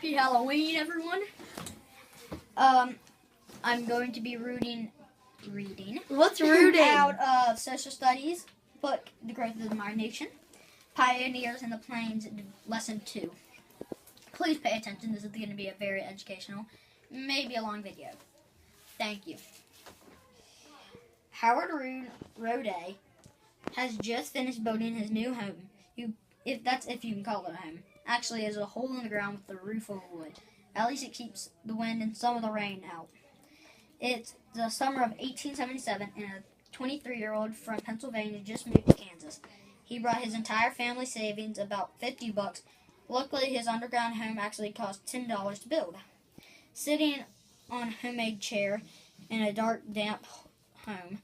Happy Halloween, everyone. I'm going to be reading. What's rooting? Out of Social Studies book, The Growth of the Modern Nation, Pioneers in the Plains, Lesson 2. Please pay attention. This is going to be a very educational, maybe a long video. Thank you. Howard Rode has just finished building his new home. If you can call it a home. Actually, there's a hole in the ground with the roof of wood. At least it keeps the wind and some of the rain out. It's the summer of 1877, and a 23-year-old from Pennsylvania just moved to Kansas. He brought his entire family savings, about $50. Luckily, his underground home actually cost $10 to build. Sitting on a homemade chair in a dark, damp home,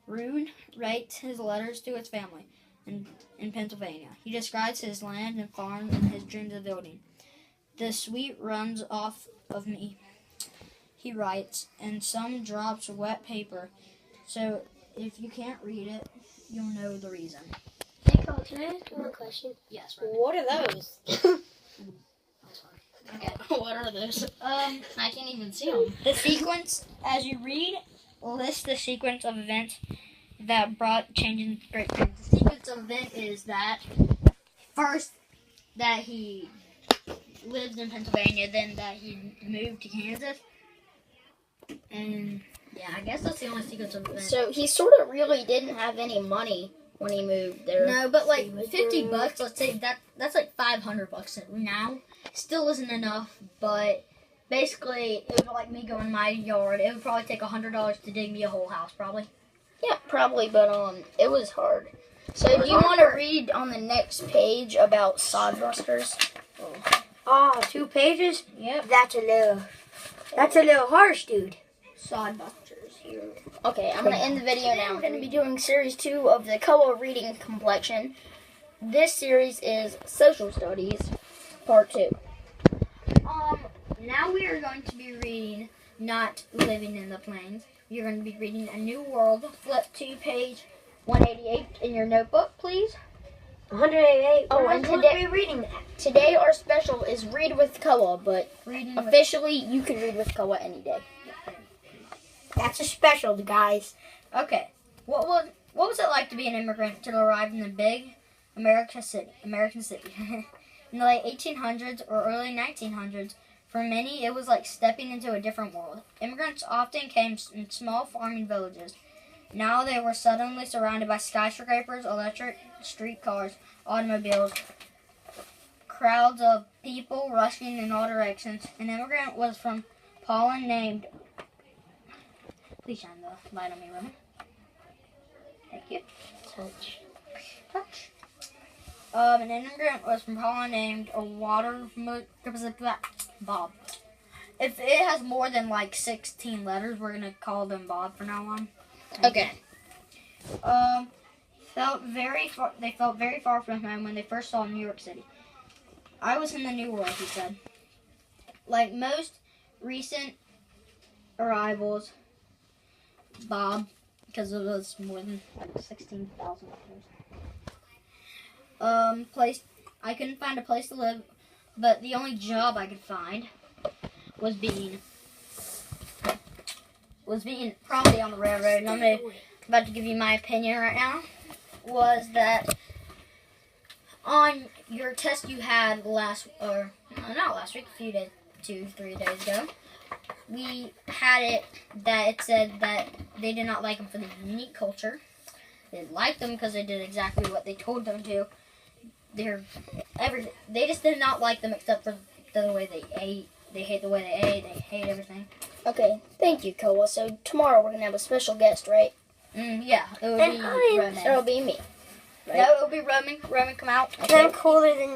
Rune writes his letters to his family in Pennsylvania. He describes his land and farm and his dreams of building. The sweat runs off of me, he writes, and some drops of wet paper. So if you can't read it, you'll know the reason. Hey, Cole, can I ask you one question? Yes, right. What are those? Okay. What are those? I can't even see them. The sequence, as you read, lists the sequence of events that brought change in Great Britain. The sequence of event is that first that he lived in Pennsylvania, then that he moved to Kansas, and yeah, I guess that's the only sequence of events. So he sort of really didn't have any money when he moved there. No, but like $50, let's say that's like $500 now. Still isn't enough, but basically it would like me going in my yard. It would probably take $100 to dig me a whole house, probably. Yeah, probably, but it was hard. So do you want to read on the next page about sodbusters? Oh, 2 pages? Yep. That's a little harsh, dude. Sodbusters here. Okay, I'm going to end the video now. We're going to be doing series 2 of the Color Reading Complexion. This series is Social Studies, part 2. Now we are going to be reading Not Living in the Plains. You're going to be reading A New World. Flip to page 188 in your notebook, please. 188. Oh, and and today we're reading that. Today our special is Read with Koa, but Reading officially you can read with Koa any day. That's a special, guys. Okay. What was it like to be an immigrant to arrive in the big American city? In the late 1800s or early 1900s, for many it was like stepping into a different world. Immigrants often came in small farming villages. Now they were suddenly surrounded by skyscrapers, electric streetcars, automobiles, crowds of people rushing in all directions. An immigrant was from Poland named... Please shine the light on me, Roman. Thank you. Touch. An immigrant was from Poland named Bob. If it has more than like 16 letters, we're gonna call them Bob from now on. Okay. They felt very far from home when they first saw New York City. I was in the New World, he said. Like most recent arrivals, Bob, because it was more than like 16,000 letters. I couldn't find a place to live, but the only job I could find was being probably on the railroad. And I'm about to give you my opinion right now. Was that on your test you had not last week, a few days, 2-3 days ago, we had it that it said that they did not like them for the unique culture. They liked them because they did exactly what they told them to. They just did not like them except for the way they ate. They hate the way they ate. They hate everything. Okay, thank you, Koa. So tomorrow we're going to have a special guest, right? Yeah, it will be Roman. So it'll be me. Right? No, it will be Roman. Roman, come out. I'm cooler than